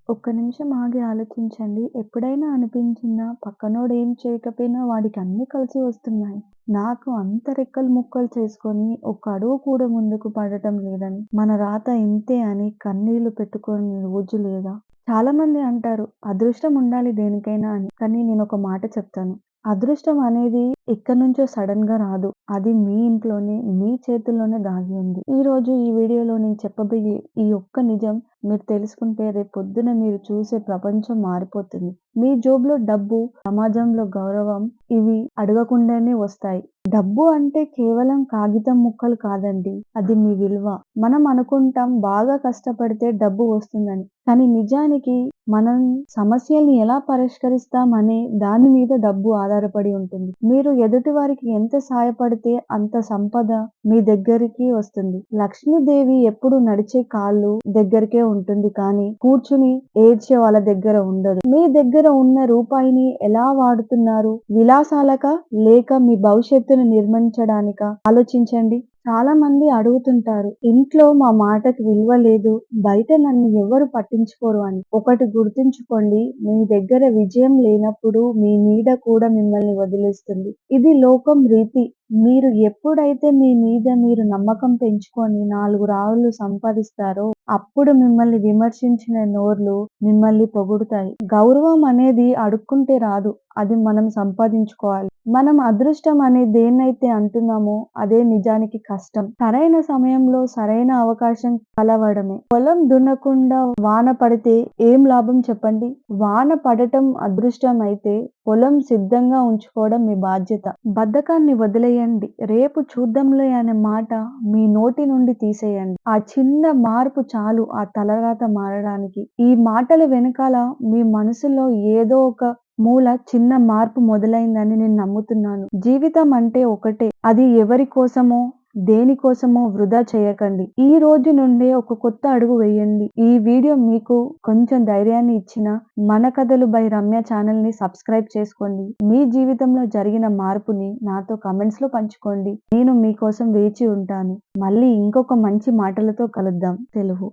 ఒక్క నిమిషం ఆగి ఆలోచించండి. ఎప్పుడైనా అనిపించిందా పక్కనోడు ఏం చేయకపోయినా వాడికి అన్నీ కలిసి వస్తున్నాయి. నాకు అంత రెక్కలు ముక్కలు చేసుకొని ఒక్క అడుగు కూడా ముందుకు పడటం లేదని, మన రాత ఇంతే అని కన్నీళ్లు పెట్టుకోని రోజు లేదా? చాలామంది అంటారు అదృష్టం ఉండాలి దేనికైనా అని. కానీ నేనొక మాట చెప్తాను. అదృష్టం అనేది ఎక్కడి నుంచో సడన్‌గా రాదు. అది మీ ఇంట్లోనే, మీ చేతుల్లోనే దాగి ఉంది. ఈరోజు ఈ వీడియోలో నేను చెప్పబోయే ఈ ఒక్క నిజం మీరు తెలుసుకుంటే రేపొద్దున మీరు చూసే ప్రపంచం మారిపోతుంది. మీ జోబులో డబ్బు, సమాజంలో గౌరవం ఇవి అడగకుండానే వస్తాయి. డబ్బు అంటే కేవలం కాగితం ముక్కలు కాదండి. అది మీ విలువ. మనం అనుకుంటాం బాగా కష్టపడితే డబ్బు వస్తుందని. కానీ నిజానికి మనం సమస్యల్ని ఎలా పరిష్కరిస్తాం అనే దాని మీద డబ్బు ఆధారపడి ఉంటుంది. మీరు ఎదుటి వారికి ఎంత సాయపడితే అంత సంపద మీ దగ్గరికి వస్తుంది. లక్ష్మీదేవి ఎప్పుడు నడిచే కాళ్ళు దగ్గరికే ఉంటుంది కానీ కూర్చుని ఏడ్చే వాళ్ళ దగ్గర ఉండదు. మీ దగ్గర ఉన్న రూపాయిని ఎలా వాడుతున్నారు? విలాసాలకా? లేక మీ భవిష్యత్తును నిర్మించడానికా? ఆలోచించండి. చాలా మంది అడుగుతుంటారు. ఇంట్లో మా మాటకి విలువ లేదు. బయట నన్ను ఎవరు పట్టించుకోరు అని. ఒకటి గుర్తుంచుకోండి. మీ దగ్గర విజయం లేనప్పుడు మీ నీడ కూడా మిమ్మల్ని వదిలేస్తుంది. ఇది లోకం రీతి. మీరు ఎప్పుడైతే మీ మీద మీరు నమ్మకం పెంచుకొని 4 రాళ్ళు సంపాదిస్తారో అప్పుడు మిమ్మల్ని విమర్శించిన నోర్లు మిమ్మల్ని పొగుడుతాయి. గౌరవం అనేది అడుక్కుంటే రాదు. అది మనం సంపాదించుకోవాలి. మనం అదృష్టం అనే దేన్నైతే అంటున్నామో అదే నిజానికి కష్టం. సరైన సమయంలో సరైన అవకాశం కలవడమే. పొలం దున్నకుండా వాన పడితే ఏం లాభం చెప్పండి? వాన పడటం అదృష్టం అయితే పొలం సిద్ధంగా ఉంచుకోవడం మీ బాధ్యత. బద్ధకాన్ని వదిలేయండి. రేపు చూద్దాంలే అనే మాట మీ నోటి నుండి తీసేయండి. ఆ చిన్న మార్పు చాలు ఆ తలరాత మారడానికి. ఈ మాటల వెనకాల మీ మనసులో ఏదో ఒక మూల చిన్న మార్పు మొదలైందని నేను నమ్ముతున్నాను. జీవితం అంటే ఒకటే. అది ఎవరి కోసమో దేనికోసమో వృధా చేయకండి. ఈ రోజు నుండే ఒక కొత్త అడుగు వేయండి. ఈ వీడియో మీకు కొంచెం ధైర్యాన్ని ఇచ్చిన మన కథలు బై రమ్య ఛానల్‌ని సబ్స్క్రైబ్ చేసుకోండి. మీ జీవితంలో జరిగిన మార్పుని నాతో కామెంట్స్‌లో పంచుకోండి. నేను మీకోసం వేచి ఉంటాను. మళ్ళీ ఇంకొక మంచి మాటలతో కలుద్దాం. తెలుగు.